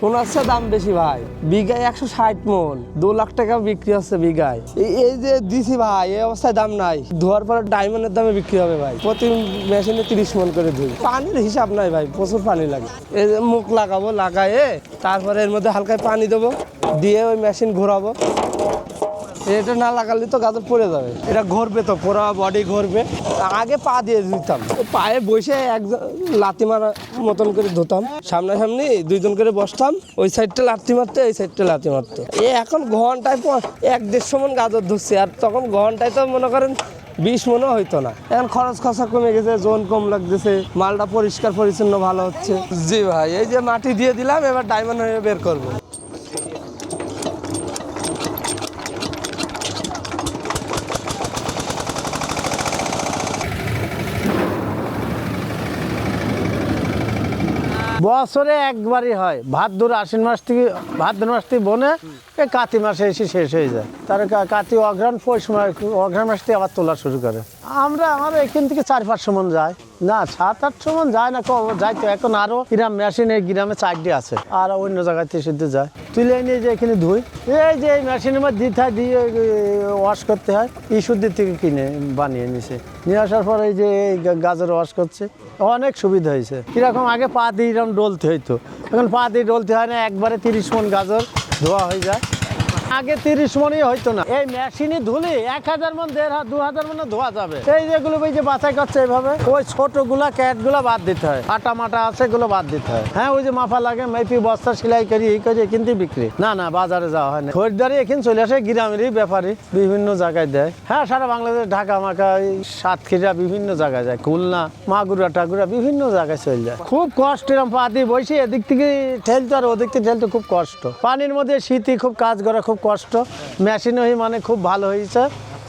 সোনার চেয়ে দাম বেশি ভাই, বিঘায় 160 মন, 2 লাখ টাকা বিক্রি হচ্ছে বিঘায়। এই যে দিছি ভাই, এই অবস্থায় দাম নাই, ধোয়ার পরে ডায়মন্ডের দামে বিক্রি হবে ভাই। প্রতি মেশিনে 30 মন করে ধুই। পানির হিসাব নাই ভাই, প্রচুর পানি লাগে। এই যে মুখ লাগাবো, লাগায়ে তারপরে এর মধ্যে হালকা পানি দেবো, দিয়ে ওই মেশিন ঘোরাবো। এটা না লাগালে তো গাজর পড়ে যাবে, এটা ঘুরবে তো, পুরো বডি ঘুরবে। আগে পা দিয়ে ধুইতাম, পায়ে বসে এক লাথি মারা মতন করে ধুতাম, সামনাসামনি 2 জন করে বসতাম, ওই সাইডটা লাথি মারতে, এই সাইডটা লাথি মারতে। এখন ঘন্টায় 1-1.5 মন গাজর ধরছি, আর তখন ঘন্টায় তো মনে করেন 20 মনও হইতো না। এখন খরচ খরচা কমে গেছে, জোন কম লাগতেছে, মালটা পরিষ্কার পরিচ্ছন্ন ভালো হচ্ছে। জি ভাই, এই যে মাটি দিয়ে দিলাম, এবার ডায়মন্ড হয়ে বের করবো। বছরে একবারই হয়, ভাদ্র আশ্বিন মাস থেকে, ভাদ্র মাস থেকে বনে এই কাতি মাসে এসে শেষ হয়ে যায়। তার কাতি অঘ্রাণ পৌষ মাস, অঘ্রাণ মাস থেকে আবার তোলা শুরু করে। আমার এখান থেকে 400-500 মন যায় না, 700-800 মন যায় না, যাইতো। এখন আরো গ্রাম মেশিন, এই গ্রামে 4টি আছে, আর অন্য জায়গাতে শুদ্ধ যায়। তুলে নিয়ে যে এখানে ধুই, এই যে এই মেশিনের মধ্যে দিতে হয়, দিয়ে ওয়াশ করতে হয়। ইস্যুদের থেকে কিনে বানিয়ে নিছে, নিয়ে আসার পর এই যে গাজর ওয়াশ করছে, অনেক সুবিধা হয়েছে। কিরকম আগে পা দিয়ে এরকম ডলতে হইতো, এখন পা দিয়ে ডলতে হয় না, একবারে 30 মন গাজর ধোয়া হয়ে যায়। আগে 30 মনই হইতো না, এই মেশিনে ধুলে 1000 মন, 1500-2000 মনে ধোয়া যাবে। এই যেগুলো এই যে বাছাই করছে এইভাবে, ওই ছোটগুলা ক্যাটগুলা বাদ দিতে হয়, আটা মাটা আছে এগুলো বাদ দিতে হয়। হ্যাঁ, ওই যে মাফা লাগে, মেপি বস্তা সেলাই করি, এই করে কিন্তু বিক্রি না বাজারে যাওয়া হয় না। খরিদ্দারি এখানে চলে আসে, গ্রামেরই ব্যাপারী বিভিন্ন জায়গায় দেয়। হ্যাঁ, সারা বাংলাদেশ, ঢাকা মাকা, সাতক্ষীরা, বিভিন্ন জায়গায় যায়, খুলনা, মাগুরা টাগুরা, বিভিন্ন জায়গায় চলে যায়। খুব কষ্ট, এরকম পা দিয়ে বসে এদিক থেকে ঠেলতে আর ওদিক থেকে ঠেলতে খুব কষ্ট। পানির মধ্যে শীতই খুব কাজ করা খুব কষ্ট। মেশিন হয়ে মানে খুব ভালো হয়েছে,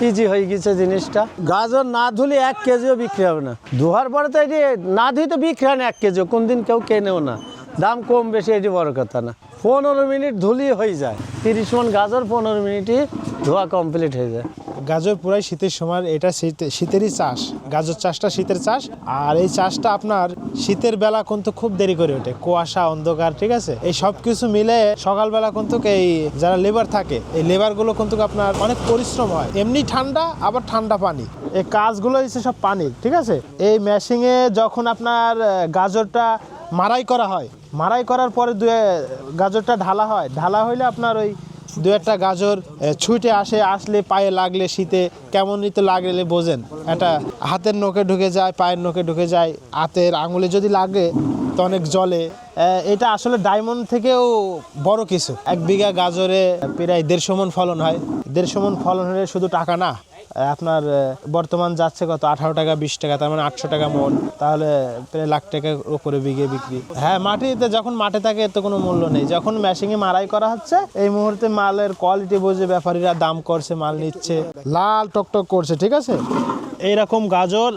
ইজি হয়ে গেছে জিনিসটা। গাজর না ধুলে 1 কেজিও বিক্রি হবে না, ধোয়ার পরে তো এটি না ধুই তো বিক্রি হয় না 1 কেজিও, কোন দিন কেউ কেনেও না। দাম কম বেশি এটি বড় কথা না, 15 মিনিট ধুলেই হয়ে যায়। 30 মন গাজর 15 মিনিটই ধোয়া কমপ্লিট হয়ে যায়। গাজর পুরাই শীতের সময়, এটা শীতেরই চাষ, গাজর চাষটা শীতের চাষ। আর এই চাষটা আপনার শীতের বেলা কিন্তু খুব দেরি করে ওঠে, কুয়াশা, অন্ধকার, ঠিক আছে। এই সব কিছু মিলে সকালবেলা কিন্তু এই যারা লেবার থাকে, এই লেবারগুলো কিন্তু আপনার অনেক পরিশ্রম হয়। এমনি ঠান্ডা, আবার ঠান্ডা পানি, এই কাজগুলো হচ্ছে সব পানির, ঠিক আছে। এই মেশিনে যখন আপনার গাজরটা মাড়াই করা হয়, মাড়াই করার পরে গাজরটা ঢালা হয়, ঢালা হইলে আপনার ওই 2-1টা গাজর ছুটে আসলে পায়ে লাগলে শীতে কেমনই তো লাগলে বোঝেন, এটা হাতের নখে ঢুকে যায়, পায়ের নখে ঢুকে যায়, হাতের আঙুলে যদি লাগে তো অনেক জলে। এটা আসলে ডায়মন্ড থেকেও বড় কিছু। 1 বিঘা গাজরে প্রায় 150 মন ফলন হয়। 150 মন ফলন হলে শুধু টাকা না, আপনার বর্তমান যাচ্ছে কত, 18 টাকা 20 টাকা, তার মানে 800 টাকা মন, তাহলে প্রায় লাখ টাকার উপরে বিঘে বিক্রি। হ্যাঁ, মাটিতে যখন মাঠে থাকে এর তো কোনো মূল্য নেই। যখন মেশিনে মাড়াই করা হচ্ছে, এই মুহূর্তে মালের কোয়ালিটি বুঝে ব্যাপারীরা দাম করছে, মাল নিচ্ছে, লাল টকটক করছে, ঠিক আছে। এইরকম গাজর।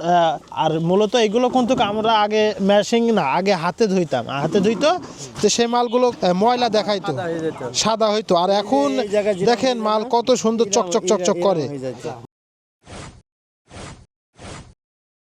আর মূলত এগুলো কিন্তু আমরা আগে মেশিন না, আগে হাতে ধুইতাম, হাতে ধুইতো, তো সেই মালগুলো ময়লা দেখাইতো, সাদা হইতো। আর এখন দেখেন মাল কত সুন্দর চকচক চকচক করে।